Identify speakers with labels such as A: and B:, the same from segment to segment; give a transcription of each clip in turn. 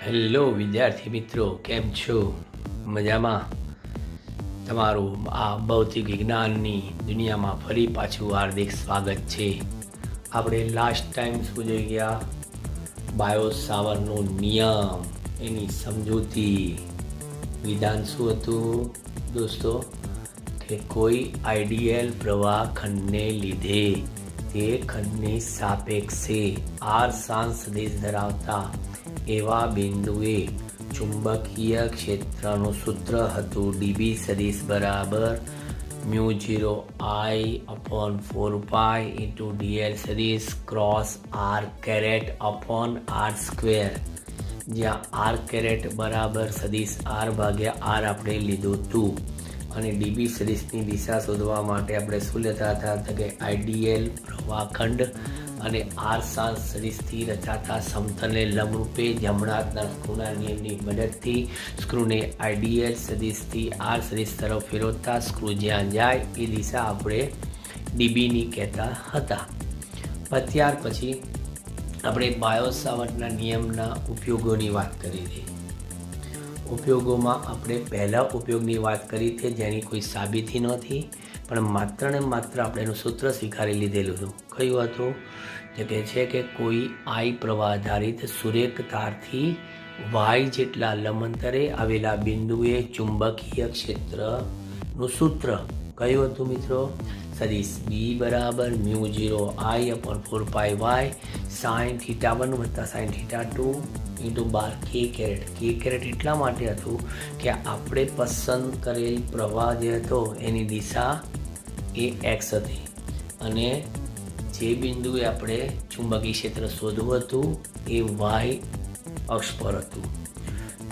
A: Hello વિદ્યાર્થી મિત્રો, કેમ છો? મજામાં? તમારું આ ભૌતિક વિજ્ઞાનની દુનિયામાં ફરી પાછું હાર્દિક સ્વાગત છે. આપણે લાસ્ટ ટાઈમ શું જોઈ ગયા? બાયો સાવરનો નિયમ, એની સમજૂતી. વિધાન શું હતું દોસ્તો? કે કોઈ આઈડિયલ પ્રવાહ ખંડને લીધે તે ખંડની સાપેક્ષે આર શાંત સદિશ ધરાવતા એવા બિંદુએ ચુંબકીય ક્ષેત્રનું સૂત્ર હતું ડીબી સદિશ બરાબર μ0 I/4π ઇન્ટુ ડીએલ સદિશ cross R caret upon R square, જ્યાં આર કેરેટ બરાબર સદિશ આર ભાગ્યા આર આપણે લીધું હતું. અને ડીબી સદિશની દિશા શોધવા માટે આપણે શું લેતા હતા કે આઈડિયલ પ્રવાહખંડ અને આર શાંત સદિશથી રચાતા સમતલને લંબરૂપે જમણા હાથના સ્ક્રૂના નિયમની મદદથી સ્ક્રૂને આઈડિયલ સદિશથી આર સદિશ તરફ ફેરવતા સ્ક્રૂ જ્યાં જાય એ દિશા આપણે ડીબીની કહેતા હતા. ત્યાર પછી આપણે બાયો સાવર્ટના નિયમના ઉપયોગોની વાત કરી હતી. ઉપયોગોમાં આપણે પહેલા ઉપયોગની વાત કરી હતી, જેની કોઈ સાબિતી નહોતી, પણ માત્ર ને માત્ર આપણે એનું સૂત્ર સ્વીકારી લીધેલું હતું. કયું હતું? જે કહે છે કે કોઈ આઈ પ્રવાહ આધારિત સુરેખ તારથી વાય જેટલા લંબાંતરે આવેલા બિંદુએ ચુંબકીય ક્ષેત્રનું સૂત્ર કયું હતું મિત્રો? સદિશ બી બરાબર μ0 I/4π y sin θ1 વત્તા sin θ2 ઇન્ટુ બાર કે કેરેટ. કે કેરેટ એટલા માટે હતું કે આપણે પસંદ કરેલ પ્રવાહ જે હતો એની દિશા એ એક્સ હતી અને જે બિંદુએ આપણે ચુંબકીય ક્ષેત્ર શોધવું હતું એ વાય અક્ષ પર હતું.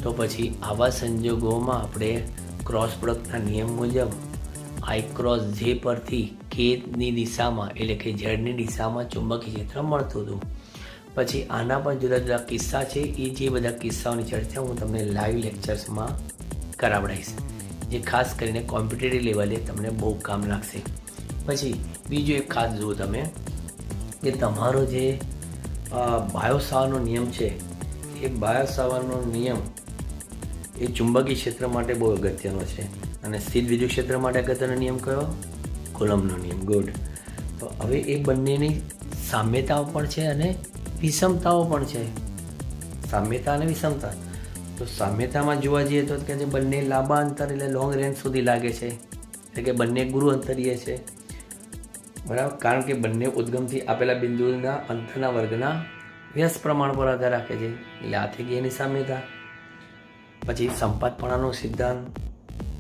A: તો પછી આવા સંજોગોમાં આપણે ક્રોસ પ્રોડક્ટના નિયમ મુજબ આઈ ક્રોસ જે પરથી કેની દિશામાં એટલે કે ઝેડની દિશામાં ચુંબકીય ક્ષેત્ર મળતું હતું. પછી આના પણ જુદા જુદા કિસ્સા છે. એ જે બધા કિસ્સાઓની ચર્ચા હું તમને લાઈવ લેક્ચર્સમાં કરાવડાવીશ, જે ખાસ કરીને કોમ્પિટિટિવ લેવલે તમને બહુ કામ લાગશે. પછી બીજું એક ખાસ જુઓ તમે કે તમારો જે બાયો સાવરનો નિયમ છે, એ બાયો સાવરનો નિયમ એ ચુંબકીય ક્ષેત્ર માટે બહુ અગત્યનો છે. અને સ્થિર વિદ્યુત ક્ષેત્ર માટે અગત્યનો નિયમ કયો? કુલમ્બનો નિયમ. ગુડ. તો હવે એ બંનેની સામ્યતાઓ પણ છે અને વિષમતાઓ પણ છે. સામ્યતા અને વિષમતા. તો સામ્યતામાં જોવા જઈએ તો કે બંને લાંબા અંતર એટલે લોંગ રેન્જ સુધી લાગે છે, એટલે કે બંને ગુરુ અંતરીય છે, બરાબર. કારણ કે બંને ઉદ્ગમથી આપેલા બિંદુના અંતરના વર્ગના વ્યસ્ત પ્રમાણ પર આધાર રાખે છે, એટલે આ થઈ ગઈ એની સામ્યતા. પછી સંપાતપણાનો સિદ્ધાંત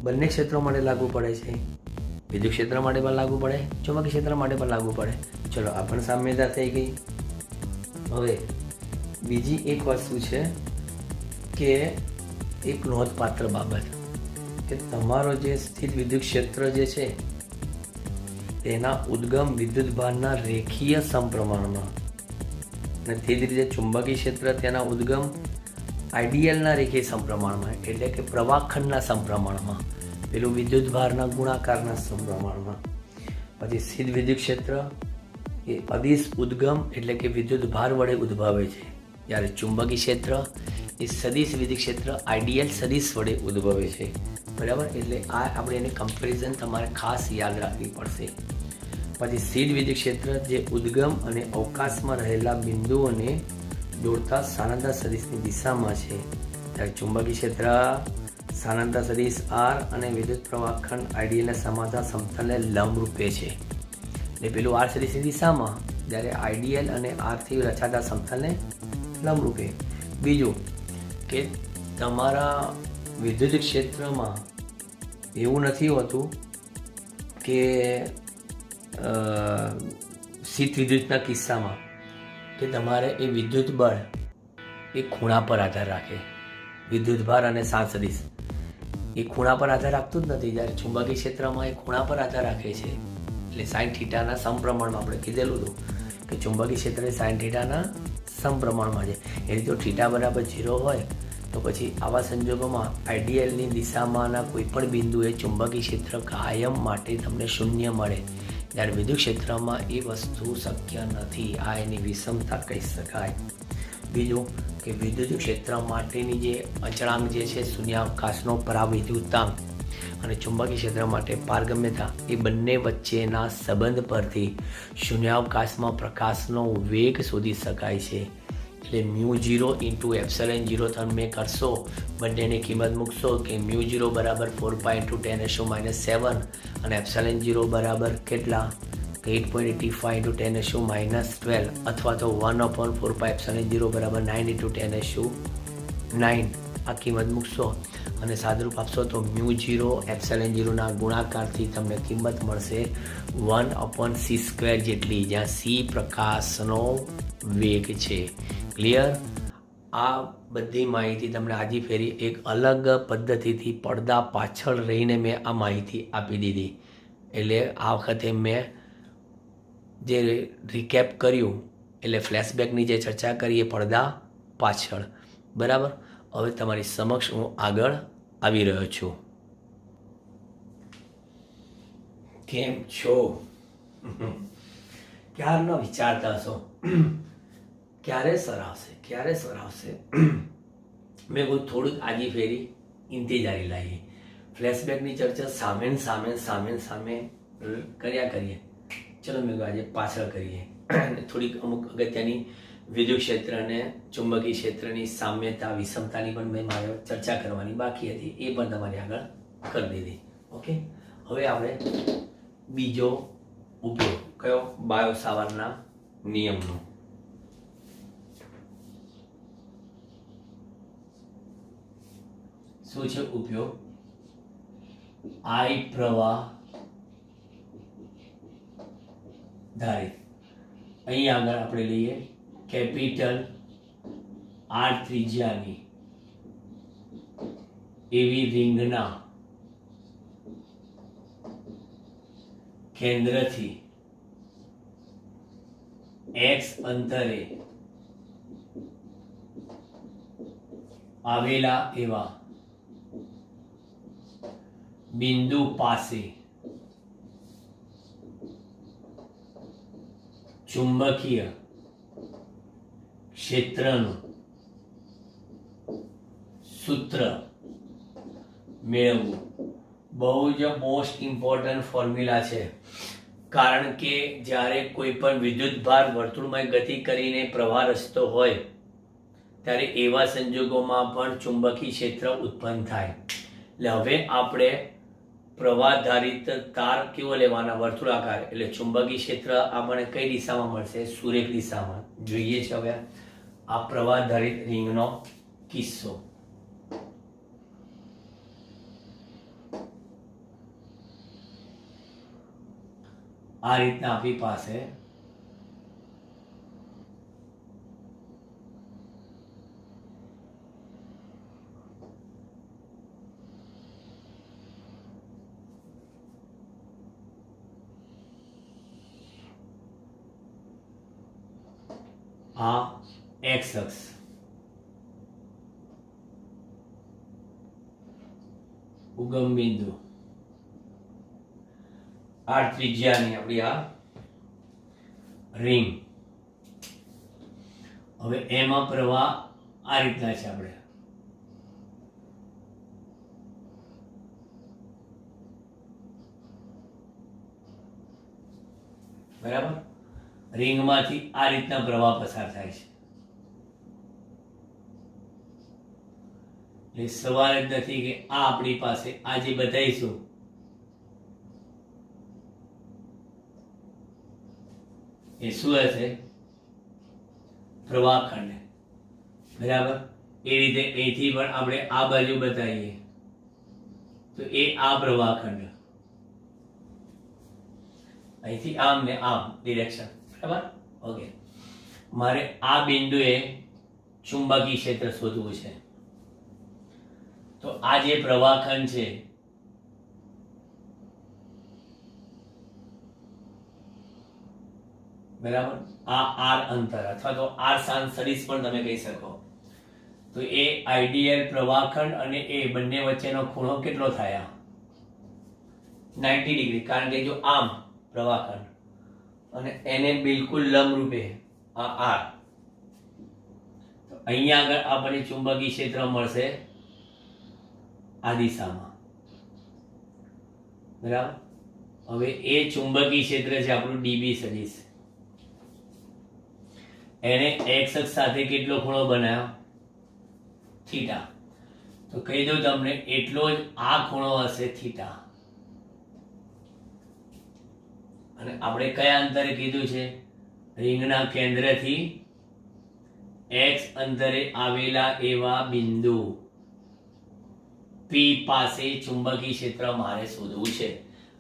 A: બંને ક્ષેત્રો માટે લાગુ પડે છે. વિદ્યુત ક્ષેત્ર માટે પણ લાગુ પડે, ચુંબકીય ક્ષેત્ર માટે પણ લાગુ પડે. ચલો, આ પણ સામ્યતા થઈ ગઈ. હવે બીજી એક વસ્તુ છે કે એક નોંધપાત્ર બાબત કે તમારો જે સ્થિત વિદ્યુત ક્ષેત્ર જે છે તેના ઉદ્ગમ વિદ્યુત ભારના રેખીય સમપ્રમાણમાં, અને તે જ રીતે ચુંબકીય ક્ષેત્ર તેના ઉદ્ગમ આઈડિયલના રેખીય સમપ્રમાણમાં, એટલે કે પ્રવાહખંડના સમપ્રમાણમાં, પેલું વિદ્યુત ભારના ગુણાકારના સમપ્રમાણમાં. પછી સ્થિત વિદ્યુત ક્ષેત્ર એ અદિશ ઉદ્ગમ એટલે કે વિદ્યુત ભાર વડે ઉદ્ભવે છે, જ્યારે ચુંબકીય ક્ષેત્ર એ સદિશ વિદ્યુત ક્ષેત્ર આઈડિયલ સદિશ વડે ઉદ્ભવે છે, બરાબર. એટલે આ આપણે એની કમ્પેરિઝન તમારે ખાસ યાદ રાખવી પડશે. પછી સ્થિર વિદ્યુત ક્ષેત્ર જે ઉદ્ગમ અને અવકાશમાં રહેલા બિંદુઓને જોડતા સ્થાનાંતર સદિશની દિશામાં છે, ત્યારે ચુંબકીય ક્ષેત્ર સ્થાનાંતર સદિશ આર અને વિદ્યુત પ્રવાહખંડ આઈડિયલના સમાનતા સમતલને લંબરૂપે છે, એટલે પેલું આર સદિશની દિશામાં, જ્યારે આઈડિયલ અને આરથી રચાતા સમતલને લંબરૂપે. બીજું કે તમારા વિદ્યુત ક્ષેત્રમાં એવું નથી હોતું કે શીત વિદ્યુતના કિસ્સામાં કે તમારે એ વિદ્યુત બળ એ ખૂણા પર આધાર રાખે. વિદ્યુત ભાર અને શાંત સદિશ એ ખૂણા પર આધાર રાખતું જ નથી, જ્યારે ચુંબકીય ક્ષેત્રમાં એ ખૂણા પર આધાર રાખે છે. એટલે સાઇન થીટાના સમપ્રમાણમાં આપણે કીધેલું હતું કે ચુંબકીય ક્ષેત્ર એ સાઇન થીટાના સમપ્રમાણમાં છે. એ રીતે થીટા બરાબર 0 હોય તો પછી આવા સંજોગોમાં આઈડિયલની દિશામાંના કોઈ પણ બિંદુએ ચુંબકીય ક્ષેત્ર કાયમ માટે તમને શૂન્ય મળે, જ્યારે વિદ્યુત ક્ષેત્રમાં એ વસ્તુ શક્ય નથી. આ એની વિષમતા કહી શકાય. બીજું કે વિદ્યુત ક્ષેત્ર માટેની જે અચળાંક જે છે શૂન્યાવકાશનો પરાવિદ્યુતાંક અને ચુંબકીય ક્ષેત્ર માટે પારગમ્યતા એ બંને વચ્ચેના સંબંધ પરથી શૂન્યાવકાશમાં પ્રકાશનો વેગ શોધી શકાય છે. એટલે μ0 ઇન્ટુ ε0 તમે કરશો, બંનેની કિંમત મૂકશો કે μ0 બરાબર 4π ઇન્ટુ 10⁻⁷ અને ε0 બરાબર કેટલા 8.85 ઇન્ટુ 10⁻12 અથવા તો 1/4π ε0 બરાબર 9 ઇન્ટુ 10⁹ આ કિંમત મૂકશો અને સાદરૂપ આપશો તો μ0 ε0ના ગુણાકારથી તમને કિંમત મળશે 1/c² જેટલી, જ્યાં c પ્રકાશનો વેગ છે. ક્લિયર? આ બધી માહિતી તમને આજે ફેરી એક અલગ પદ્ધતિથી પડદા પાછળ રહીને મેં આ માહિતી આપી દીધી. એટલે આ વખતે મેં જે રિકેપ કર્યું એટલે ફ્લેશબેકની જે ચર્ચા કરી એ પડદા પાછળ. બરાબર? હવે તમારી સમક્ષ હું આગળ આવી રહ્યો છું. કેમ છો? ક્યારના વિચારતા હશો ક્યારે સર આવશે. મેં કોઈ થોડુંક આજી ફેરી ઇંતજારી લાવી. ફ્લેશબેકની ચર્ચા સામે કર્યા કરીએ. ચલો મેં આજે પાછળ કરીએ. થોડીક અમુક અગત્યની વિદ્યુત ક્ષેત્ર અને ચુંબકીય ક્ષેત્રની સામ્યતા વિષમતાની પણ મેં મારે ચર્ચા કરવાની બાકી હતી, એ પણ તમારી આગળ કરી દીધી. ઓકે, હવે આપણે બીજો ઉપયોગ કયો? બાયો સાવરના નિયમનો. શું છે ઉપયોગ? I પ્રવાહ ધારિત. અહીં આગળ આપણે લઈએ કેપિટલ R ત્રિજ્યાની એવી રિંગના કેન્દ્રથી x અંતરે આવેલા એવા બિંદુ પાસે ચુંબકીય ક્ષેત્રનું સૂત્ર મેળવવું. બહુ જ મોસ્ટ ઇમ્પોર્ટન્ટ ફોર્મ્યુલા છે, કારણ કે જ્યારે કોઈ પણ વિદ્યુત ભાર વર્તુળમાં ગતિ કરીને પ્રવાહ રચતો હોય ત્યારે એવા સંજોગોમાં પણ ચુંબકીય ક્ષેત્ર ઉત્પન્ન થાય. એટલે હવે આપણે પ્રવાહધારિત તાર કેવો લેવાના? વર્તુળાકાર. એટલે ચુંબકીય ક્ષેત્ર આપણને કઈ દિશામાં મળશે? સુરેખ દિશામાં. જોઈએ છે હવે આ પ્રવાહધારિત રિંગનો કિસ્સો. આ રીતના આપણી પાસે આ એક્સ અક્ષ, ઉગમ બિંદુ R ત્રિજ્યાની આપણી આ રિંગ. હવે એમાં પ્રવાહ આ રીતના છે. આપણે બરાબર, રિંગમાંથી આ રીતના પ્રવાહ પસાર થાય છે. એ સવાલ જ નથી કે આ આપણી પાસે આ જે બતાવીશું એ શું હશે? પ્રવાહખંડ. બરાબર, એ રીતે અહીંથી પણ આપણે આ બાજુ બતાવીએ તો એ આ પ્રવાહખંડ, અહીંથી આમ ને આમ ડિરેક્શન. બરાબર, ઓકે. મારે આ બિંદુએ ચુંબકીય ક્ષેત્ર શોધવું છે. તો આ જે પ્રવાહખંડ છે બરાબર, આ આર અંતર અથવા તો આર શાંત સદિશ પણ તમે કહી શકો. તો એ આઈડિયલ પ્રવાહખંડ અને એ બંને વચ્ચેનો ખૂણો કેટલો થાય? 90 ડિગ્રી. કારણ કે જો આમ પ્રવાહખંડ અને એને બિલકુલ લંબ રૂપે આ આર, તો અહીંયા આગળ આપણને ચુંબકીય ક્ષેત્ર મળશે આ દિશામાં, બરાબર. હવે એ ચુંબકીય ક્ષેત્ર છે આપણું ડીબી સદિશ, એને એક્સ અક્ષ સાથે કેટલો ખૂણો બનાવ્યો? થીટા. તો કહી દઉં તમને, એટલો જ આ ખૂણો હશે થીટા. અને આપણે કયા અંતરે કીધું છે? રિંગના કેન્દ્રથી એક્સ અંતરે આવેલા એવા બિંદુ પી પાસે ચુંબકીય ક્ષેત્ર મારે શોધવું છે.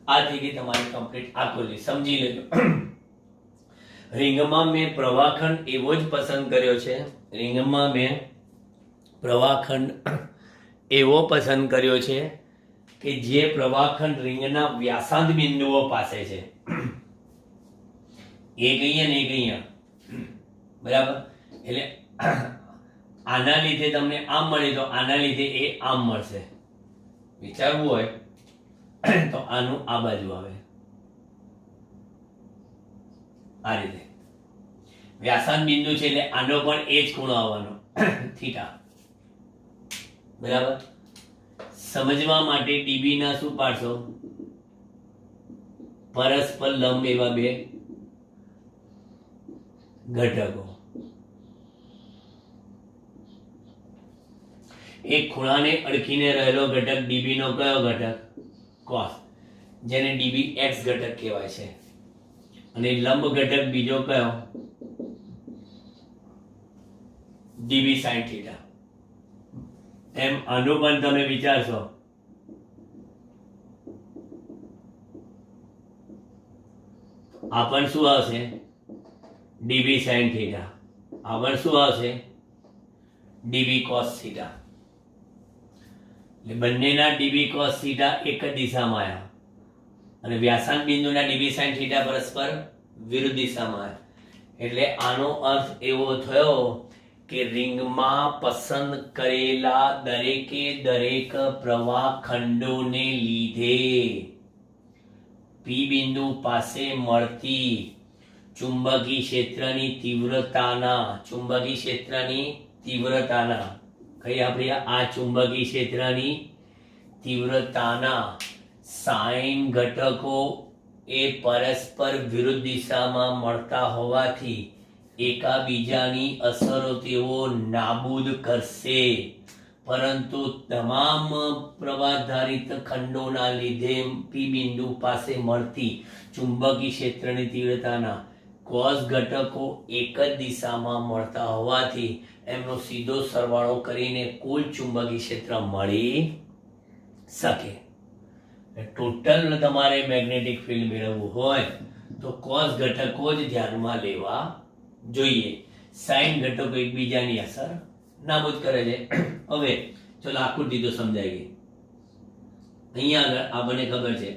A: આ થઈ ગઈ તમારી કમ્પ્લીટ આકૃતિ. સમજી લેજો. રિંગમાં મેં પ્રવાહખંડ એવો જ પસંદ કર્યો છે. રિંગમાં મેં પ્રવાહખંડ એવો પસંદ કર્યો છે કે જે પ્રવાહખંડ રિંગના વ્યાસાંત બિંદુઓ પાસે છે. એક અહીંયા ને એક અહીંયા, બરાબર. એટલે આના લીધે તમને આમ મળે તો આના લીધે એ આમ મળશે. વિચારવું હોય તો આનું આ બાજુ આવે, આ રીતે વ્યાસાંત બિંદુ છે એટલે આનો પણ એ જ ખૂણો આવવાનો થીટા, બરાબર. સમજવા માટે ડીબી ના શું પાડશો? પરસ્પર લંબ એવા બે ઘટકો. એક ખૂણાને અડકીને રહેલો ઘટક ડીબી નો કયો ઘટક? કોસ, જેને ડીબી એક્સ ઘટક કહેવાય છે. અને લંબ ઘટક બીજો કયો? DB sine theta. એમ આનું પણ તમે વિચારશો. આ પણ શું આવશે? DB sine theta. આ પણ શું આવશે? DB cos theta. એટલે બંનેના ડીબી કોસ થીટા એક જ દિશામાં આવ્યા અને વ્યાસાંત બિંદુના ડીબી સાઇન થીટા પરસ્પર વિરુદ્ધ દિશામાં આવ્યા. એટલે આનો અર્થ એવો થયો કે રિંગમાં પસંદ કરેલા દરેકે દરેક પ્રવાહ ખંડોને લીધે પી બિંદુ પાસે મળતી ચુંબકીય ક્ષેત્રની તીવ્રતાના કઈ આપણે આ ચુંબકીય ક્ષેત્રની તીવ્રતાના સાઇન ઘટકો એ પરસ્પર વિરુદ્ધ દિશામાં મળતા હોવાથી એકાબીજાની અસરો તેઓ નાબૂદ કરશે, પરંતુ તમામ પ્રવાહધારિત ખંડોના લીધે પી બિંદુ પાસે મળતી ચુંબકીય ક્ષેત્રની તીવ્રતાના કોસ ઘટકો એક જ દિશામાં મળતા હોવાથી એમનો સીધો સરવાળો કરીને કુલ ચુંબકીય ક્ષેત્ર મળી શકે. ટોટલ તમારે મેગ્નેટિક ફિલ્ડ મેળવવું હોય તો કોસ ઘટકો જ ધ્યાનમાં લેવા જોઈએ. સાઇન ઘટકો એકબીજાની અસર નાબૂદ કરે છે. હવે ચલો આકૃતિ તો સમજાઈ ગઈ. અહીંયા આગળ આપણને ખબર છે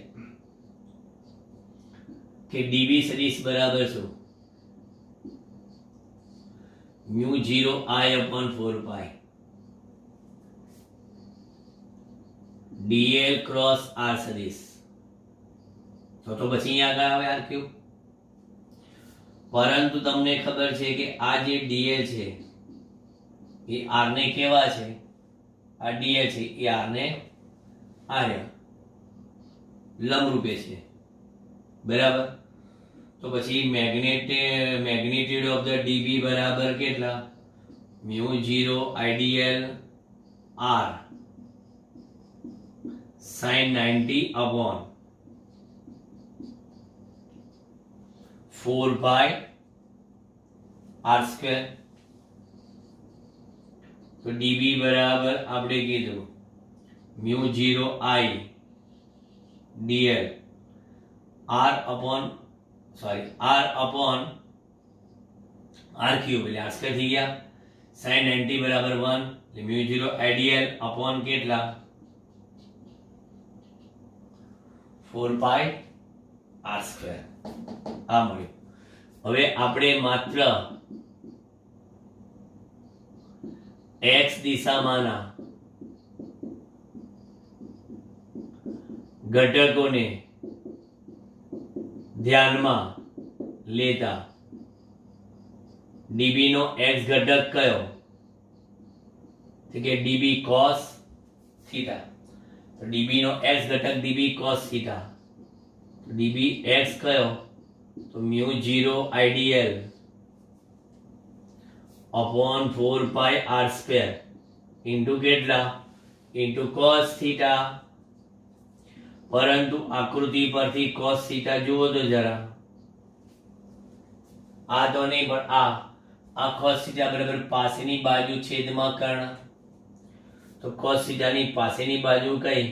A: કે ડીબી સદિશ બરાબર શું? Mu 0 I upon 4 pi dl cross r સદિશ. તો પછી અહીંયા આગળ આવે r ક્યુબ. પરંતુ તમને ખબર છે કે આ જે dl છે એ r ને કેવા છે? આ dl છે એ r ને લંબરૂપે છે, બરાબર. તો પછી મેગ્નિટ્યુડ ઓફ ધ ડીબી બરાબર કેટલા? Mu 0 IDL r sin 90 upon 4 pi r square. તો ડીબી બરાબર આપણે કીધું mu 0 I dl r upon r cube એટલે r સ્ક્વેર થઈ ગયા. sin 90 બરાબર 1 એટલે મ્યુ 0 IDL upon કેટલા? 4 pi r સ્ક્વેર. આ મળ્યું. હવે આપણે માત્ર x દિશામાંના ઘટકોને ધ્યાનમાં લેતા ડીબી નો x ઘટક કયો? તો કે ડીબી કોસ થીટા, તો ડીબી નો એક્સ ઘટક dB cos theta, dB x કયો તો mu 0 I dl upon 4 pi R square into કેટલા ઇન્ટુ કોસ થીટા. પરંતુ આકૃતિ પરથી કોસ થીટા જુઓ તો જરા, આ તો નહીં પણ આ કોસ થીટા બરાબર પાસેની બાજુ છેદમાં કર્ણ, તો કોસ થીટાની પાસેની બાજુ કઈ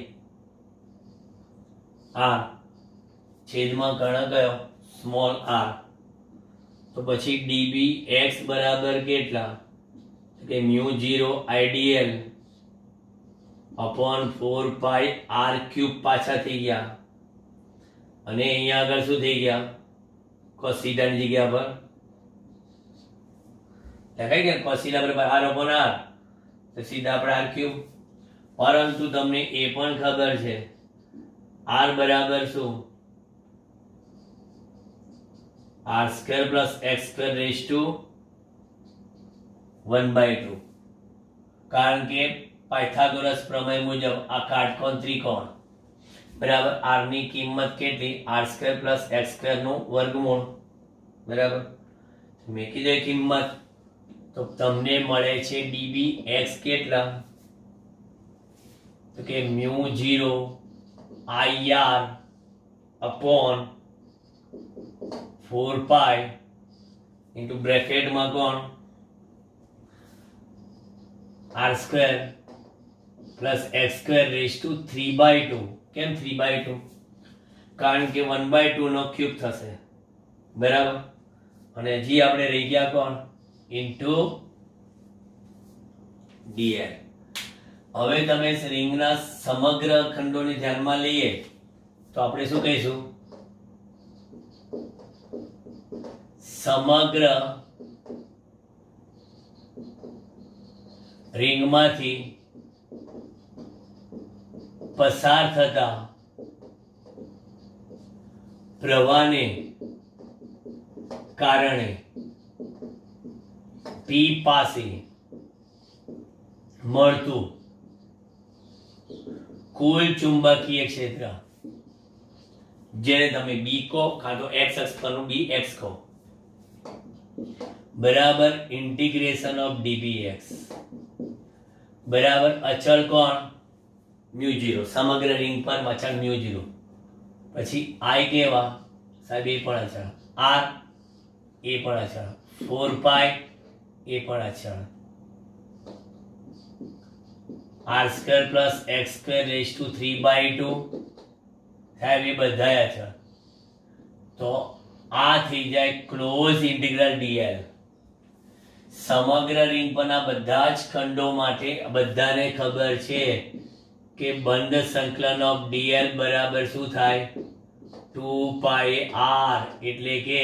A: આર, છેદમાં કર્ણ કયો સ્મોલ આર. તો પછી ડીબી એક્સ બરાબર કેટલા કે mu 0 I dl upon 4 pi R cube પાછા થઈ ગયા, અને અહીંયા આગળ શું થઈ ગયા કોસ થીટાની જગ્યા પર લખાઈ ગયા કોસ થીટા બરાબર આર અપોન આર, તો સીધા આપણે આર ક્યુબ. પરંતુ તમને એ પણ ખબર છે આર બરાબર શું R square plus x square raise to 1/2, કારણ કે પાયથાગોરસ પ્રમેય મુજબ આ કાટકોણ ત્રિકોણ બરાબર આર ની કિંમત કેટલી R square plus x square નું વર્ગમૂળ બરાબર. મેં કીધું કિંમત તો તમને મળે છે ડીબી એક્સ કેટલા તો કે mu 0 I R upon 4 pi into બ્રેકેટમાં કોણ R square plus x square raise to 3/2. કેમ 3/2? કારણ કે 1/2 નો ક્યુબ થશે બરાબર. અને હજી આપણે રહી ગયા કોણ ઇન્ટુ ડીએલ. હવે તમે રિંગના સમગ્ર ખંડોને ધ્યાનમાં લઈએ તો આપણે શું કહીશું સમગ્ર રિંગમાંથી પસાર થતા પ્રવાહને કારણે પી પાસે મળતું કુલ ચુંબકીય ક્ષેત્ર, જેને તમે બી કહો કાં તો એક્સ અક્ષ પરનું બી એક્સ કહો, બરાબર ઇન્ટિગ્રેશન ઓફ ડીબીએક્સ બરાબર અચળ કોણ મ્યુ 0, સમગ્ર રિંગ પર અચળ મ્યુ 0. પછી આઈ કેવા સાહેબ એ પણ અચળ, આર એ પણ અચળ, 4 પાઈ એ પણ અચળ, R square plus x square raise to 3/2 સાહેબ એ બધા અચળ. તો આ થઈ જાય ક્લોઝ ઇન્ટિગ્રલ ડીએલ. સમગ્ર રિંગ પરના બધા જ ખંડો માટે બધાને ખબર છે કે બંધ સંકલન ઓફ ડીએલ બરાબર શું થાય 2 પાઈ આર, એટલે કે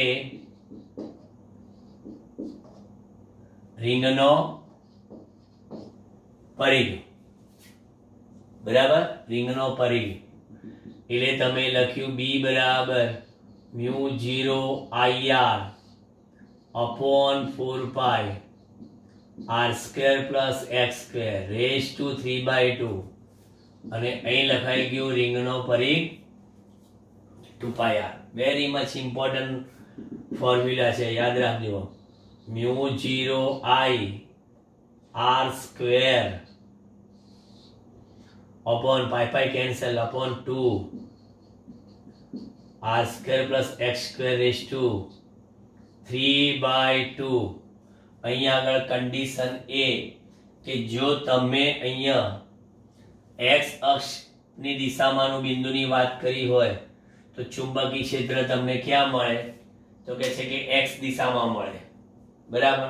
A: રિંગનો પરિઘ બરાબર, રિંગનો પરિઘ. એટલે તમે લખ્યું બી બરાબર mu 0 I R upon 4 pi R square plus x square raise to 3/2, અને અહીં લખાઈ ગયું રિંગનો પરિઘ 2 pi R. Very much important formula છે, યાદ રાખજો. Mu 0 I R square upon pi cancel upon 2 r square plus x square raised to 3/2. અહીંયા આગળ કન્ડિશન એ કે જો તમે અહીંયા x અક્ષની દિશામાંનું બિંદુની વાત કરી હોય તો ચુંબકીય ક્ષેત્ર તમને ક્યાં મળે તો કહે છે કે x દિશામાં મળે બરાબર.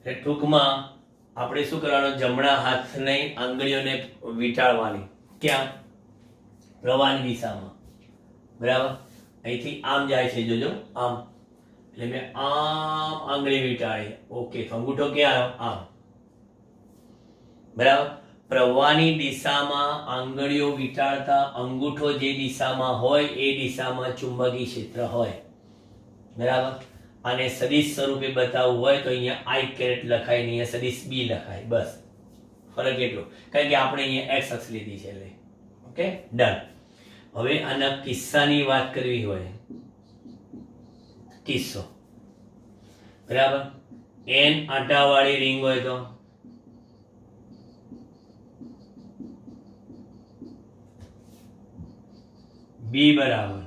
A: એટલે ટૂંકમાં આપણે શું કરવાનું જમણા હાથની આંગળીઓને વીંટાળવાની ક્યાં પ્રવાહની દિશામાં બરાબર. અહીંથી આમ જાય છે જોજો આમ, એટલે મેં આમ આંગળી વીંટાળી ઓકે. તો અંગૂઠો ક્યાં આવ્યો આમ બરાબર. પ્રવાહની દિશામાં આંગળીઓ વીંટાળતા અંગૂઠો જે દિશામાં હોય એ દિશામાં ચુંબકીય ક્ષેત્ર હોય બરાબર. અને સદિશ સ્વરૂપે બતાવવું હોય તો અહીંયા આઈ કેરેટ લખાય ને અહીંયા સદિશ બી લખાય બસ. ફરક એટલો, કારણ કે આપણે અહીંયા એક્સ અક્ષ લીધી છે એટલે. Okay, done. હવે આના કિસ્સાની વાત કરવી હોય, કિસ્સો બરાબર, n આંટાવાળી રિંગ હોય તો b બરાબર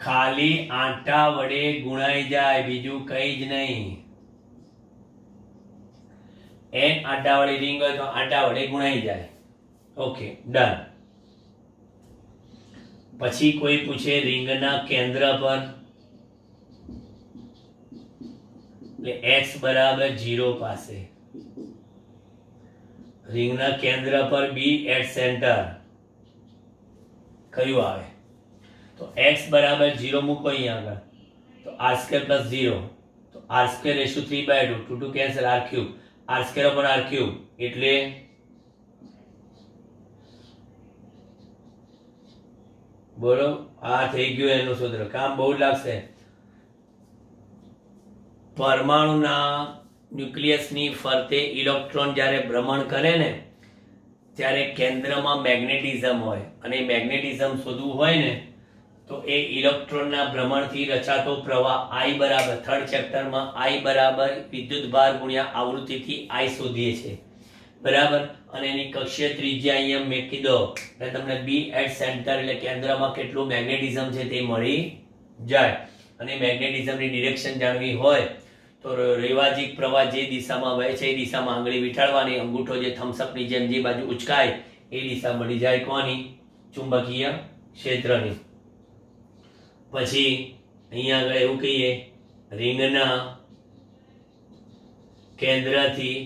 A: ખાલી આંટા વડે ગુણાઈ જાય, બીજું કઈ જ નહીં. n આંટાવાળી રિંગ હોય તો આંટા વડે ગુણાઈ જાય. Okay, done. પછી કોઈ પૂછે રિંગના કેન્દ્ર પર, એટલે x બરાબર 0 પાસે, રિંગના કેન્દ્ર પર b એટ સેન્ટર કયું આવે? તો x બરાબર 0 મૂકો અહીંયા આગળ, તો r² + 0, તો r² = 3/2, 2 2 cancel, r³ r² upon r³ એટલે બોલો, આ થઈ ગયું એનું સૂત્ર. કામ બહુ લાગશે. પરમાણુના ન્યુક્લિયસની ફરતે ઇલેક્ટ્રોન જ્યારે ભ્રમણ કરે ને ત્યારે કેન્દ્રમાં મેગ્નેટિઝમ હોય, અને મેગ્નેટિઝમ શોધવું હોય ને તો એ ઇલેક્ટ્રોનના ભ્રમણથી રચાતો પ્રવાહ I બરાબર, થર્ડ ચેપ્ટરમાં I બરાબર વિદ્યુતભાર ગુણ્યા આવૃત્તિથી I શોધીએ છે બરાબર. અને એની કક્ષીય ત્રિજ્યા અહીંયા મેકી દો એટલે તમને b એટ સેન્ટર એટલે કેન્દ્રમાં કેટલું મેગ્નેટિઝમ છે તે મળી જાય. અને મેગ્નેટિઝમની ડિરેક્શન જાણવી હોય તો રેવાજીક પ્રવાહ જે દિશામાં વહે છે એ દિશામાં આંગળી વીંટાળવાની, અંગૂઠો જે થમ્સઅપની જેમ જે બાજુ ઉચકાય એ દિશા મળી જાય કોની? ચુંબકીય ક્ષેત્રની. પછી અહીંયા આગળ એવું કહીએ, રિંગના કેન્દ્રથી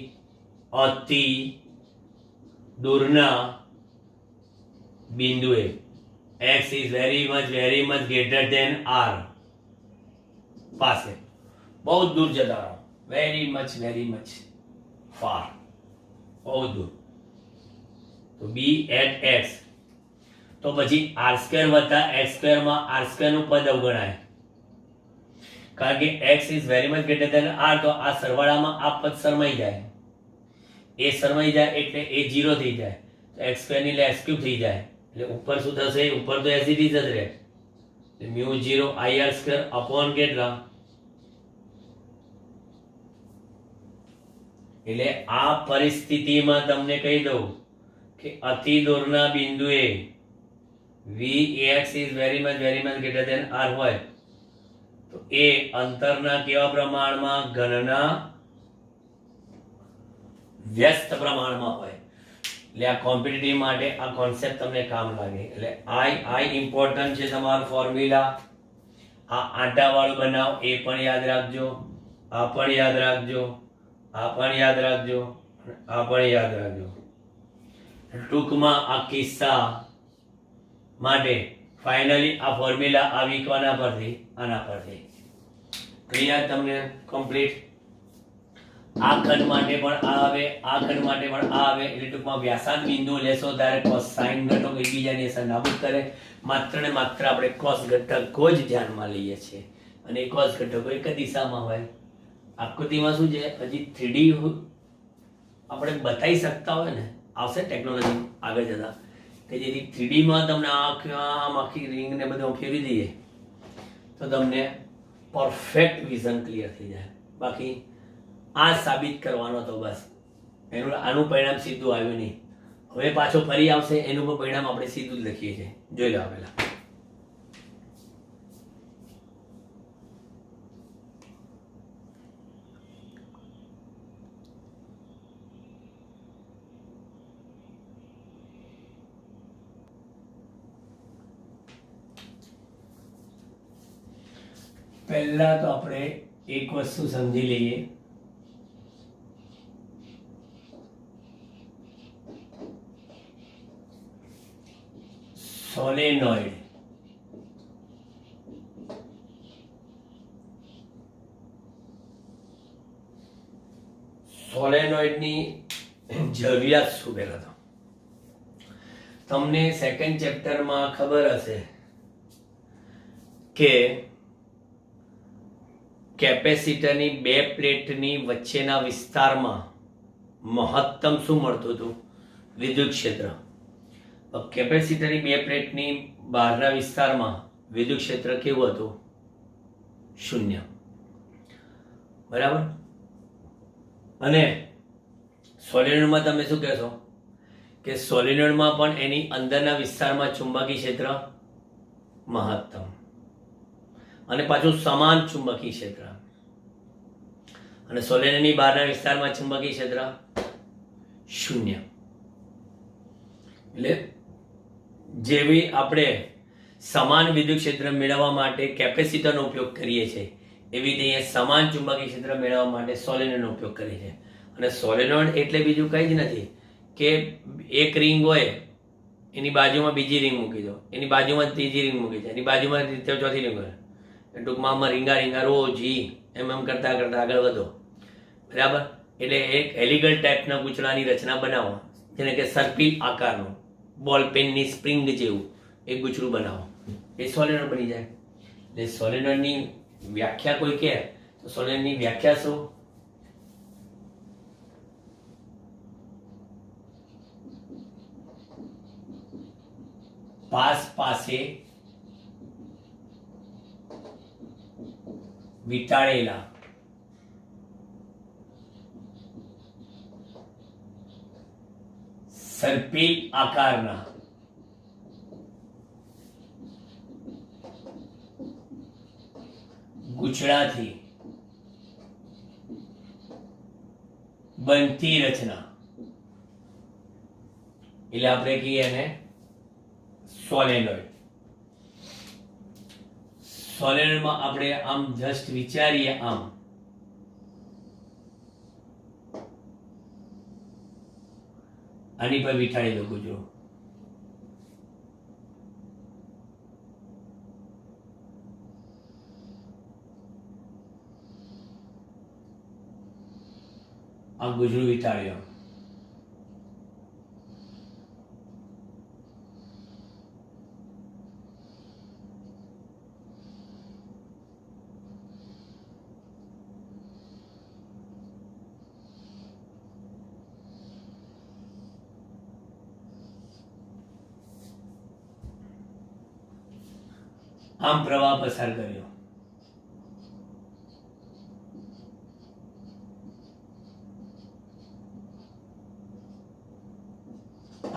A: અતિ દૂરના બિંદુએ x is very much greater than r પાસે, બહુ દૂર જતા રહો, very much far, બહુ દૂર. તો b at x, તો પછી r² + x² માં r² નું પદ અવગણાય, કારણ કે x is very much greater than r, તો આ સરવાળામાં આ પદ શરમાઈ જાય, એ શરમાઈ જાય એટલે એ 0 થઈ જાય, તો x² ની એટલે x³ થઈ જાય, એટલે ઉપર શું થશે? ઉપર તો as it is જ રહે, μ0 ir² upon કેટલા? એટલે આ પરિસ્થિતિમાં તમને કહી દઉં કે અતિ દૂરના બિંદુએ Vx is very much greater than r હોય તો એ અંતરના કેવા પ્રમાણમાં? ઘનના વ્યસ્ત પ્રમાણમાં હોય. એટલે આ કોમ્પિટિટિવ માટે આ કોન્સેપ્ટ તમને કામ લાગે. એટલે I ઇમ્પોર્ટન્ટ છે તમારું ફોર્મ્યુલા. આ આંટાવાળું બનાવો એ પણ યાદ રાખજો, આ પણ યાદ રાખજો, આ પણ યાદ રાખજો, આ પણ યાદ રાખજો. ટૂંકમાં આ કિસ્સા માટે ફાઇનલી આ ફોર્મ્યુલા આવી કોના પરથી? આના પરથી. ક્લિયર? તમને કમ્પ્લીટ. આ ખંડ માટે પણ આ આવે, આ ખંડ માટે પણ આ આવે. એટલે ટૂંકમાં વ્યાસાંત બિંદુ લેશો ત્યારે કોસાઇન ઘટકો એકબીજાની અસર નાબૂદ કરે. માત્ર ને માત્ર આપણે કોસ ઘટકો જ ધ્યાનમાં લઈએ છીએ, અને કોસ ઘટકો એક જ દિશામાં હોય. આકૃતિમાં શું છે, હજી 3D આપણે બતાવી શકતા હોય ને, આવશે ટેકનોલોજી આગળ જતા, કે જેથી 3D માં તમને આમ આખી રિંગ ને બધું ફેરવી દઈએ તો તમને પરફેક્ટ વિઝન ક્લિયર થઈ જાય. બાકી આ સાબિત કરવાનો તો બસ એનું આનું પરિણામ સીધું આવ્યું નહીં, હવે પાછો ફરી આવશે, એનું પણ પરિણામ આપણે સીધું જ લખીએ છીએ. જોઈ લો પહેલા. પહેલા તો આપણે એક વસ્તુ સમજી લઈએ, સોલેનોઇડ. સોલેનોઇડની જરૂરિયાત શું? પહેલા તો તમને સેકન્ડ ચેપ્ટરમાં ખબર હશે કે કેપેસિટરની બે પ્લેટની વચ્ચેના વિસ્તારમાં મહત્તમ શું મળતું હતું? વિદ્યુત ક્ષેત્ર. કેપેસિટરની બે પ્લેટની બહારના વિસ્તારમાં વિદ્યુત ક્ષેત્ર કેવું હતું? શૂન્ય. બરાબર. અને સોલેનોઇડમાં તમે શું કહેશો કે સોલેનોઇડમાં પણ એની અંદરના વિસ્તારમાં ચુંબકીય ક્ષેત્ર મહત્તમ અને પાછું સમાન ચુંબકીય ક્ષેત્ર, અને સોલેનોઇડની બહારના વિસ્તારમાં ચુંબકીય ક્ષેત્ર શૂન્ય. એટલે જેવી આપણે સમાન વિદ્યુત ક્ષેત્ર મેળવવા માટે કેપેસિટરનો ઉપયોગ કરીએ છીએ, એવી રીતે અહીંયા સમાન ચુંબકીય ક્ષેત્ર મેળવવા માટે સોલેનોઇડનો ઉપયોગ કરીએ છીએ. અને સોલેનોઇડ એટલે બીજું કંઈ જ નથી કે એક રિંગ હોય, એની બાજુમાં બીજી રિંગ મૂકી દો, એની બાજુમાં ત્રીજી રિંગ મૂકી દો, એની બાજુમાં ચોથી રિંગ હોય, ટૂંકમાં આમાં રીંગા રોજ એમ કરતા કરતા આગળ વધો. બરાબર. એટલે એક હેલિકલ ટાઈપના ગૂંચળાની રચના બનાવો, જેને કે સર્પિલ આકારનું બોલ પેનની સ્પ્રિંગ જેવું એક ગૂંચળું બનાવો, એ સોલેનોઇડ બની જાય. એટલે સોલેનોઇડની વ્યાખ્યા કોઈ કહે તો સોલેનોઇડની વ્યાખ્યા શું? પાસ પાસે વીંટાળેલા સર્પિલ આકારના ગૂંચળાથી બનતી રચના, એટલે આપણે કહીએ એને સોલેનોઇડ. સોલેનોઇડમાં આપણે આમ જસ્ટ વિચારીએ, આમ આની પર વિઠાડી દો ગુજરો, આ ગુજરું વિઠાડ્યો. આમ પ્રવાહ પસાર કર્યો.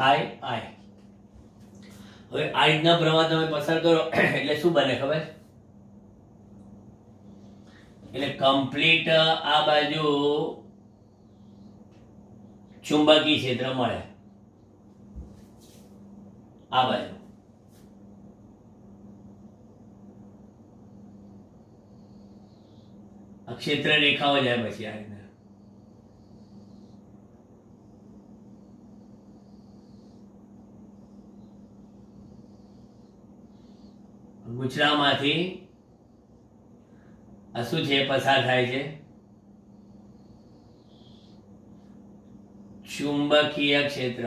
A: આઈ આઈ. હવે આ રીતના પ્રવાહ તમે પસાર કરો એટલે શું બને ખબર? એટલે કમ્પ્લીટ આ બાજુ ચુંબકીય ક્ષેત્ર મળે, આ બાજુ ક્ષેત્ર રેખાઓ જાય. પછી આ રીતના ગૂંચળામાંથી આ શું છે પસાર થાય છે? ચુંબકીય ક્ષેત્ર.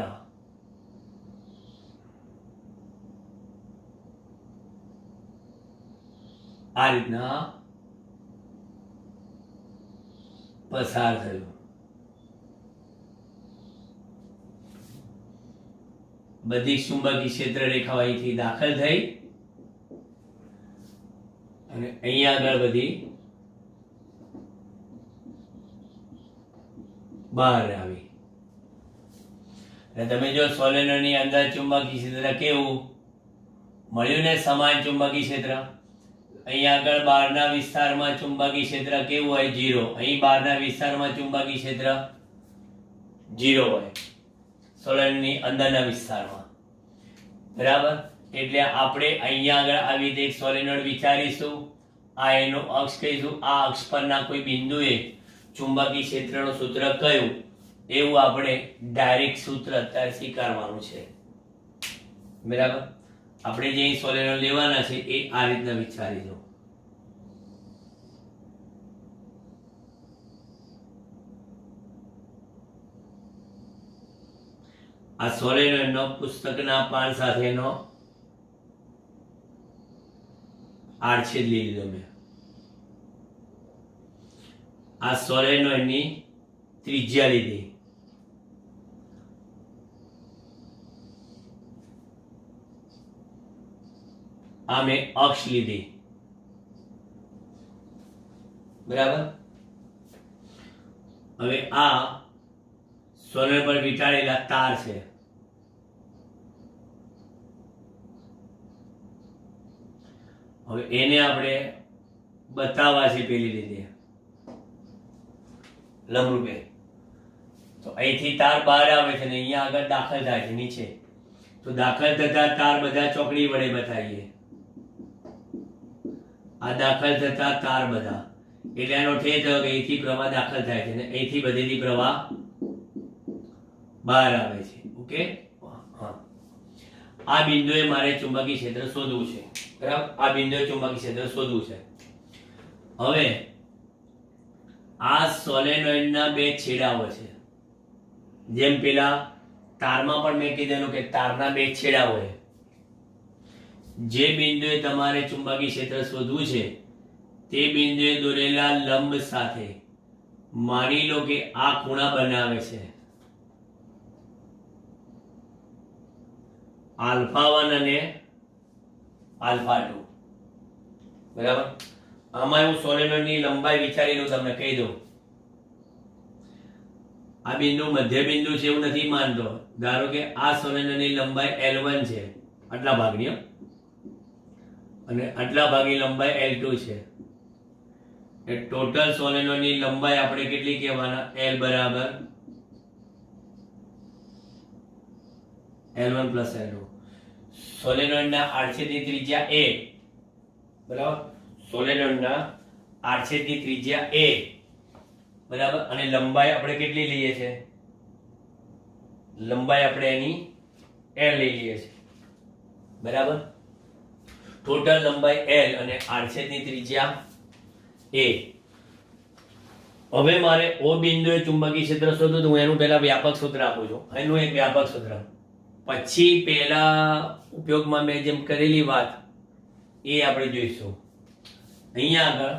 A: આ રીતના પસાર થયું. બધી ચુંબકીય ક્ષેત્ર રેખાઓ અહીંથી દાખલ થઈ અને અહીંયા આગળ બધી બહાર આવી. એટલે તમે જો સોલેનોઇડની અંદર ચુંબકીય ક્ષેત્ર કેવું મળ્યું ને? સમાન ચુંબકીય ક્ષેત્ર. અહીંયા આગળ બહારના વિસ્તારમાં ચુંબકીય ક્ષેત્ર કેવું હોય? 0. અહીં બહારના વિસ્તારમાં ચુંબકીય ક્ષેત્ર 0 હોય સોલેનોઇડની અંદરના વિસ્તારમાં. બરાબર. એટલે આપણે અહીંયા આગળ આવી રીતે એક સોલેનોઇડ વિચારીશું, આ એનો અક્ષ કહીશું, આ અક્ષ પરના કોઈ બિંદુએ ચુંબકીય ક્ષેત્રનું સૂત્ર કયું, એવું આપણે ડાયરેક્ટ સૂત્ર અત્યારે સ્વીકારવાનું છે. બરાબર. આપણે જે સોલેનોઇડ લેવાના છે એ આ રીતના વિચારીશું. આ સોલેનોઇડનો પુસ્તકના પાન સાથેનો આડછેદ લઈ લીધો મેં. આ સોલેનોઇડની ત્રિજ્યા લીધી, આ મેં અક્ષ લીધી, બરાબર. હવે આ સોલેનોઇડ પર વીંટાળેલા તાર છે. હવે એને આપણે બતાવવા છે પેલી રીતે લંબરૂપે. તો અહીંથી તાર બહાર આવે છે ને અહીંયા આગળ દાખલ થાય છે નીચે. તો દાખલ થતા તાર બધા ચોકડી વડે બતાવીએ. આ દાખલ થતા તાર બધા, એટલે એનો અર્થ એ થયો કે અહીંથી પ્રવાહ દાખલ થાય છે ને અહીંથી બધેથી પ્રવાહ બહાર આવે છે. ઓકે, હા. આ બિંદુએ મારે ચુંબકીય ક્ષેત્ર શોધવું છે, બરાબર. આ બિંદુએ ચુંબકીય ક્ષેત્ર શોધવું છે. હવે આ સોલેનોઇડના બે છેડાઓ છે. જેમ પેલા તારમાં પણ મેં કીધેલું કે તારના બે છેડા હોય. જે બિંદુએ તમારે ચુંબકીય ક્ષેત્ર શોધવું છે તે બિંદુએ દોરેલા લંબ સાથે માની લો કે આ ખૂણા બનાવે છે α1 અને α2, બરાબર. આમાં હું સોલેનોઇડની લંબાઈ વિચારી લઉં, તમને કહી દઉં. આ બિંદુ મધ્ય બિંદુ છે એવું નથી માનતો. ધારો કે આ સોલેનોઇડની લંબાઈ L1 છે, આટલા ભાગની, અને આટલા ભાગની લંબાઈ L2 છે. એ ટોટલ સોલેનોઇડની લંબાઈ આપણે કેટલી કહેવાના? L બરાબર L1 પ્લસ L2. સોલેનોઇડના આડછેદની ત્રિજ્યા A, બરાબર. સોલેનોઇડના આડછેદની ત્રિજ્યા A, બરાબર. અને લંબાઈ આપણે કેટલી લઈએ છે? લંબાઈ આપણે એની L લઈ લઈએ છે, બરાબર. ટોટલ લંબાઈ L અને આડછેદની ત્રિજ્યા A. હવે મારે O બિંદુએ ચુંબકીય ક્ષેત્ર શોધવું તો હું એનું પહેલા વ્યાપક સૂત્ર આપું છું. એનું એક વ્યાપક સૂત્ર, પછી પહેલા ઉપયોગમાં મેં જેમ કરેલી વાત એ આપણે જોઈશું. અહીંયા આગળ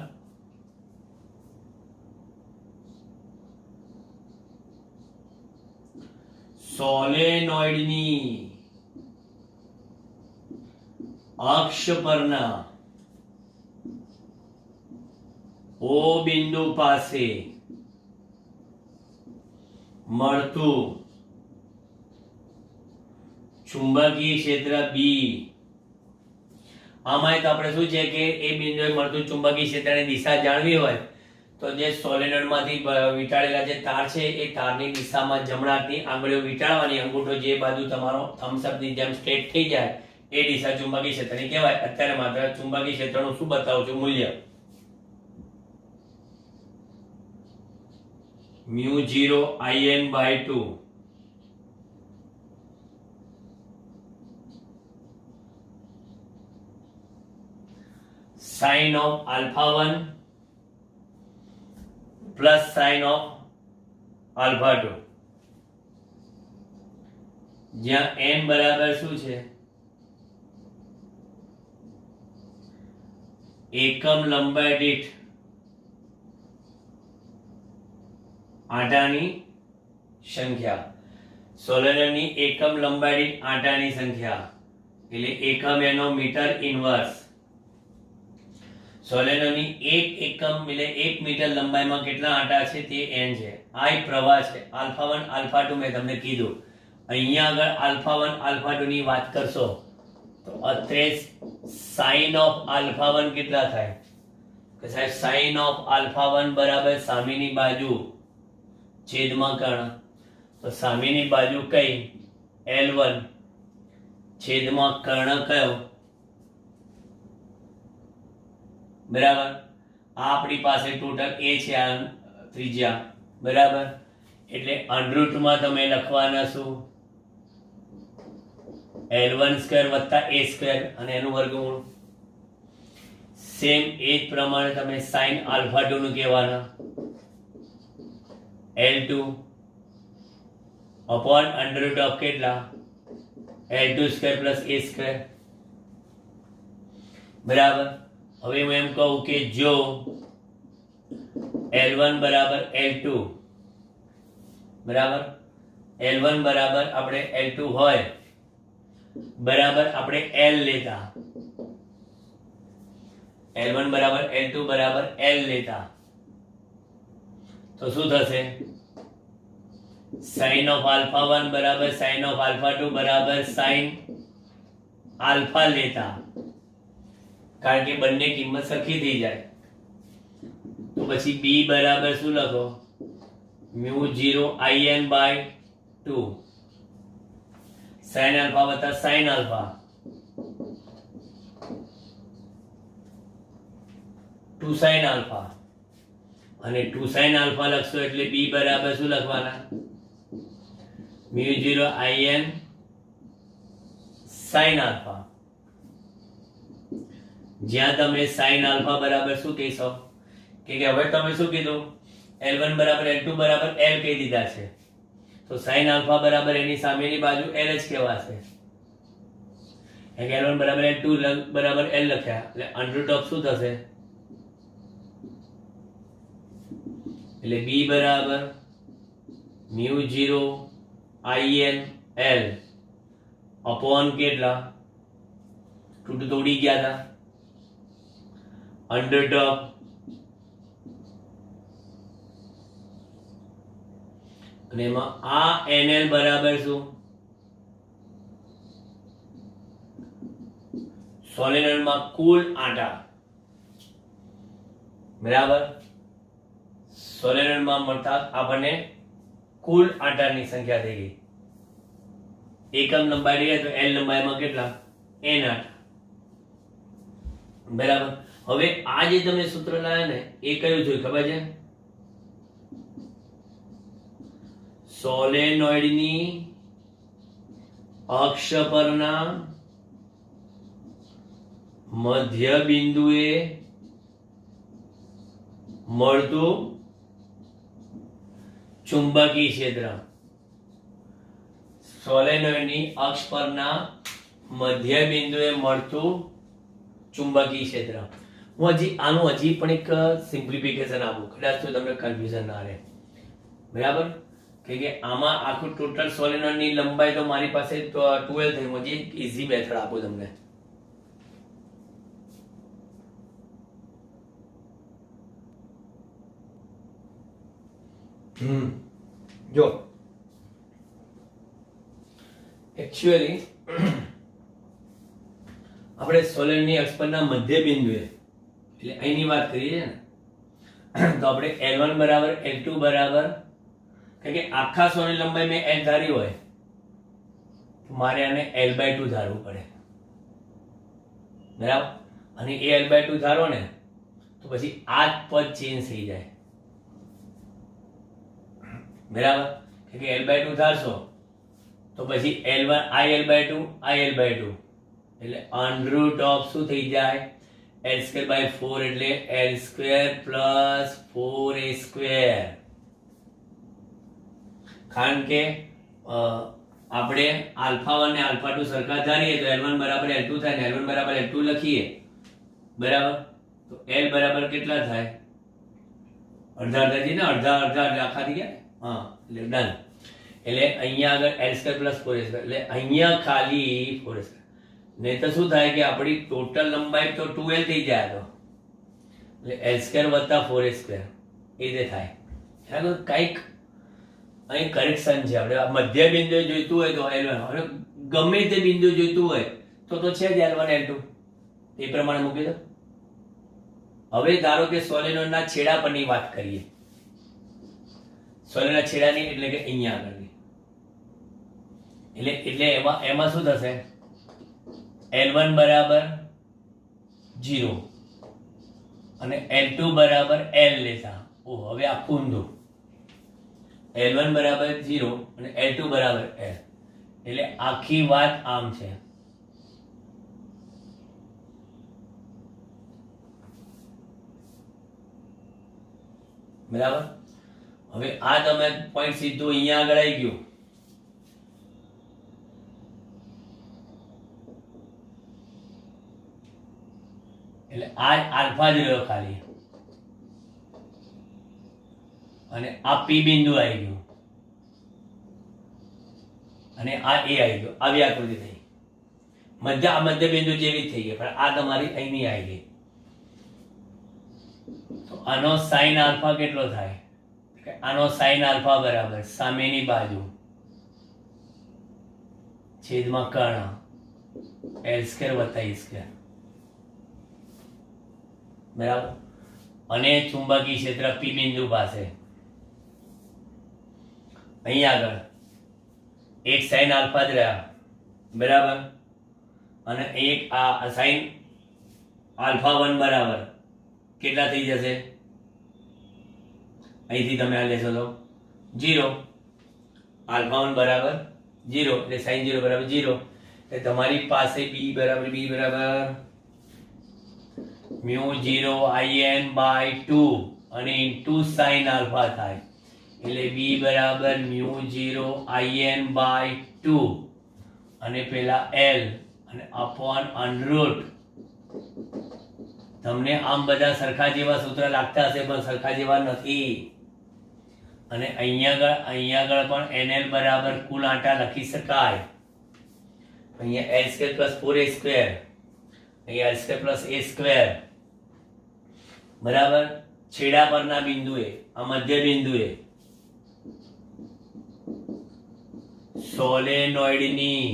A: સોલેનોઇડની અક્ષ પરના O બિંદુ પાસે મળતું ચુંબકીય ક્ષેત્ર B. આમાં તો આપણે શું છે કે એ બિંદુએ મળતું ચુંબકીય ક્ષેત્રની દિશા જાણવી હોય તો જે સોલેનોઇડમાંથી વીંટાળેલા જે તાર છે એ તારની દિશામાં જમણા હાથની આંગળીઓ વીંટાળવાની, અંગૂઠો જે બાજુ તમારો થમ્સઅપની જેમ સ્ટ્રેટ થઈ જાય એ દિશા ચુંબકીય ક્ષેત્રની કહેવાય. અત્યારે માત્ર ચુંબકીય ક્ષેત્રનું શું બતાવું છું? મૂલ્ય μ0 In/2 sin of α1 plus sin of α2, જ્યાં n બરાબર શું છે? એકમ લંબાઈ દીઠ આંટાની સંખ્યા. સોલેનોઇડની એકમ લંબાઈ દીઠ આંટાની સંખ્યા એટલે એકમ એનો મીટર ઇન્વર્સ. સોલેનોઇડની એક એકમ એટલે 1 મીટર લંબાઈમાં કેટલા આંટા છે તે n છે. આ એક પ્રવાહ છે α1 α2 મેં તમને કીધું. અહીંયા આગળ α1 α2 ની વાત કરશો તો અત્રે sin of α1 કેટલા થાય? કે સાહેબ sin of α1 બરાબર સામેની બાજુ છેદમાં કર્ણ. તો સામેની બાજુ કઈ? L1 છેદમાં કર્ણ કયો? બરાબર. આ આપણી પાસે ટોટલ A છે, આ ત્રિજ્યા, બરાબર. એટલે અંડરરૂટમાં તમે લખવાના શું? L1² વત્તા A² અને એનું વર્ગમૂળ. સેમ એ જ પ્રમાણે તમે sin α2 નું કહેવાના L2 upon અંડરરૂટ ઓફ કેટલા? L2² plus A², બરાબર. હવે હું એમ કહું કે જો L1 બરાબર L2 બરાબર L1 બરાબર આપણે L2 હોય બરાબર આપણે L લેતા L1 બરાબર L2 બરાબર L લેતા તો શું થશે sin of alpha 1 બરાબર sin of alpha 2 બરાબર sin alpha લેતા કારણ કે બંને કિંમત સરખી થઈ જાય તો પછી b બરાબર શું લખો mu 0 in by 2 sin alpha વત્તા sin alpha 2 sin alpha અને 2 sin alpha લખશો એટલે b બરાબર શું લખવાના mu 0 in sin alpha જ્યાં તમે sin alpha બરાબર શું કહેશો કે હવે તમે શું કીધું L1 બરાબર L2 બરાબર L કહી દીધા છે તો sin alpha બરાબર એની સામેની બાજુ L જ કહેવાશે L1 બરાબર L2 બરાબર L લખ્યા એટલે અંડર ટોપ શું થશે એટલે b બરાબર mu 0 in L અપોન કેટલા 2 તોડી ગયા હતા અંડર ટોપ અને એમાં આ NL બરાબર શું સોલેનોઇડમાં કુલ આંટા બરાબર સોલેનોઇડમાં મળતા આપણને કુલ આંટાની સંખ્યા થઈ ગઈ એકમ લંબાઈ લઈએ તો L લંબાઈમાં કેટલા N આંટા બરાબર હવે આ જે તમે સૂત્ર લાવ્યા ને એ કયું છે ખબર છે સોલેનોઇડની અક્ષ પરના મધ્ય બિંદુએ મળતું ચુંબકીય ક્ષેત્ર સોલેનોઇડની અક્ષ પરના મધ્ય બિંદુએ મળતું ચુંબકીય ક્ષેત્ર હું આનું હજી પણ એક સિમ્પ્લિફિકેશન આપું કદાચ તો તમને કન્ફ્યુઝન ના રહે બરાબર કે આમાં આખું ટોટલ સોલેનોઇડની લંબાઈ તો મારી પાસે 12 થઈ હજી એક ઈઝી મેથડ આપું તમને જો એકચ્યુઅલી આપણે સોલેનોઇડની અક્ષ પરના મધ્ય બિંદુએ એટલે અહીંની વાત કરીએ ને તો આપણે L1 બરાબર L2 બરાબર કારણ કે આખા સોલેનોઇડ લંબાઈ મેં L ધારી હોય તો મારે આને L/2 ધારવું પડે બરાબર અને એ L/2 ધારો ને તો પછી આ જ પદ ચેન્જ થઈ જાય બરાબર કે L/2 ધારશો તો પછી L1 L/2 L/2 એટલે અંડર ઓફ શું થઈ જાય L²/4 એટલે L² + 4A². કારણ કે આપણે આલ્ફા 1 ને આલ્ફા 2 સરખા ધારીએ તો L1 બરાબર L2 થાય ને L1 બરાબર L2 લખીએ બરાબર તો L બરાબર કેટલા થાય અડધા અડધા ને અડધા અડધા આખા થઈ ગયા હા એટલે ડન એટલે અહીંયા આગળ L² + 4A² એટલે અહીંયા ખાલી 4A² નહીં તો શું થાય કે આપણી ટોટલ લંબાઈ તો 2L થઈ જાય તો એટલે L² + 4A² એ રીતે થાય ખ્યાલ કંઈક અહીં કરેક્શન છે આપણે મધ્ય બિંદુ જોઈતું હોય તો L1 હવે ગમે તે બિંદુ જોઈતું હોય તો છે જ L1 L2 એ પ્રમાણે મૂકી દો હવે ધારો કે સોલેનોઇડના છેડા પરની વાત કરીએ સોલેનોઇડના છેડાની એટલે કે અહીંયા આગળની એટલે એમાં શું થશે L1 બરાબર 0 અને L2 બરાબર L લેતા હવે આખું ઊંધું L1 બરાબર 0 અને L2 બરાબર L એટલે આખી વાત આમ છે બરાબર હવે આ તમે પોઈન્ટ સીધું અહીંયા આગળ આવી ગયું એટલે આ આલ્ફા જ રહ્યો ખાલી અને આ પી બિંદુ આવી ગયું અને આ એ આવી ગયો. આવી આકૃતિ થઈ. આ મધ્ય બિંદુ જેવી જ થઈ ગઈ, પણ આ તમારી અહીંની આવી ગઈ. તો આનો સાઈન આલ્ફા કેટલો થાય? આનો સાઈન આલ્ફા બરાબર સામેની બાજુ છેદમાં કર્ણ L સ્ક્વેર વત્તા E સ્ક્વેર, બરાબર. અને ચુંબકીય ક્ષેત્ર પી બિંદુ પાસે અહીં આગળ એક સાઈન આલ્ફા જ રહ્યા, બરાબર. અને એક આ સાઈન આલ્ફા 1 બરાબર કેટલા થઈ જશે? અહીંથી તમે આ લેશો તો 0. આલ્ફા 1 બરાબર 0 એટલે સાઈન 0 બરાબર 0. એટલે તમારી પાસે b બરાબર મ્યુ 0 in બાય 2 અને ઇન્ટુ સાઈન આલ્ફા થાય. એટલે b બરાબર મ્યુ 0 in બાય 2 અને પેલા l અને અપોન અંડરરૂટ. તમને આમ બધા સરખા જેવા સૂત્ર લાગતા હશે, પણ સરખા જેવા નથી. અને અહીંયા આગળ પણ nl બરાબર કુલ આંટા લખી શકાય. અહીંયા l square plus 4a square, અહીંયા l square plus a square, બરાબર. છેડા પરના બિંદુએ, આ મધ્ય બિંદુએ સોલેનોઇડની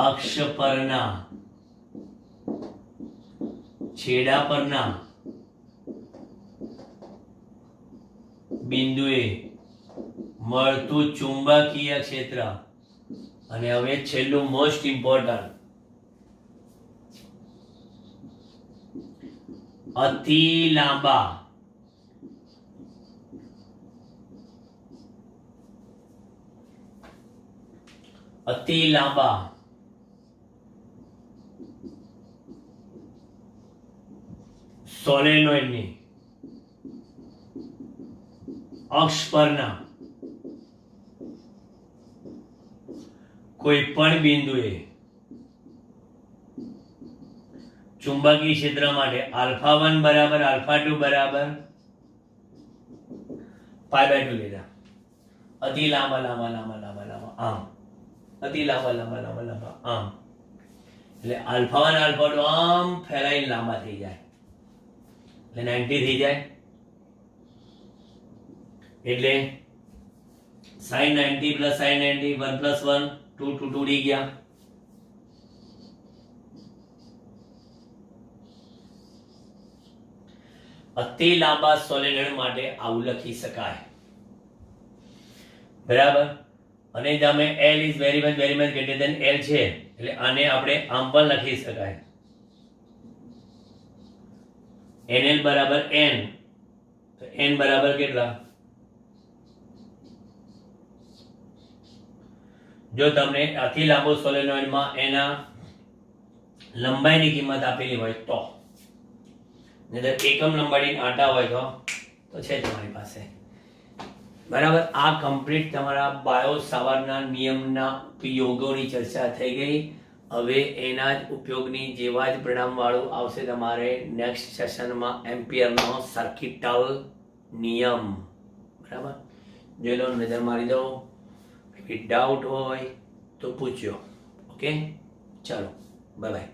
A: અક્ષ પરના છેડા પરના બિંદુએ મળતું ચુંબકીય ક્ષેત્ર. અને હવે છેલ્લું મોસ્ટ ઇમ્પોર્ટન્ટ, અતિ લાંબા સોલેનોઇડની અક્ષ પરના કોઈ પણ બિંદુએ ચુંબકીય ક્ષેત્ર માટે આલ્ફા 1 બરાબર આલ્ફા 2 બરાબર π/2 લીધા. અતિ લાંબા આમ, અતિ લાંબા આમ. એટલે આલ્ફા 1 આલ્ફા 2 આમ ફેલાઈને લાંબા થઈ જાય એટલે 90 થઈ જાય. એટલે sin 90 પ્લસ sin 90 1 પ્લસ 1 2 ઉડી ગયા. અતિ લાંબા સોલેનોઇડ માટે આવું લખી શકાય, બરાબર. અને તમે L is very much greater than L છે એટલે આને આપણે આમ પણ લખી શકાય. NL બરાબર N, તો N બરાબર કેટલા? જો તમને અતિ લાંબો સોલેનોઇડમાં એના લંબાઈની કિંમત આપેલી હોય તો, નહીંતર એકમ લંબાઈની આંટા હોય તો છે તમારી પાસે, બરાબર. આ કમ્પ્લીટ તમારા બાયો સાવરના નિયમના ઉપયોગોની ચર્ચા થઈ ગઈ. હવે એના જ ઉપયોગની જેવા જ પરિણામવાળું આવશે તમારે નેક્સ્ટ સેશનમાં એમ્પિયરનો સર્કિટલ નિયમ, બરાબર. જોઈ લો, નજર મારી દો. ડાઉટ હોય તો પૂછજો. ઓકે, ચાલો, બાય બાય.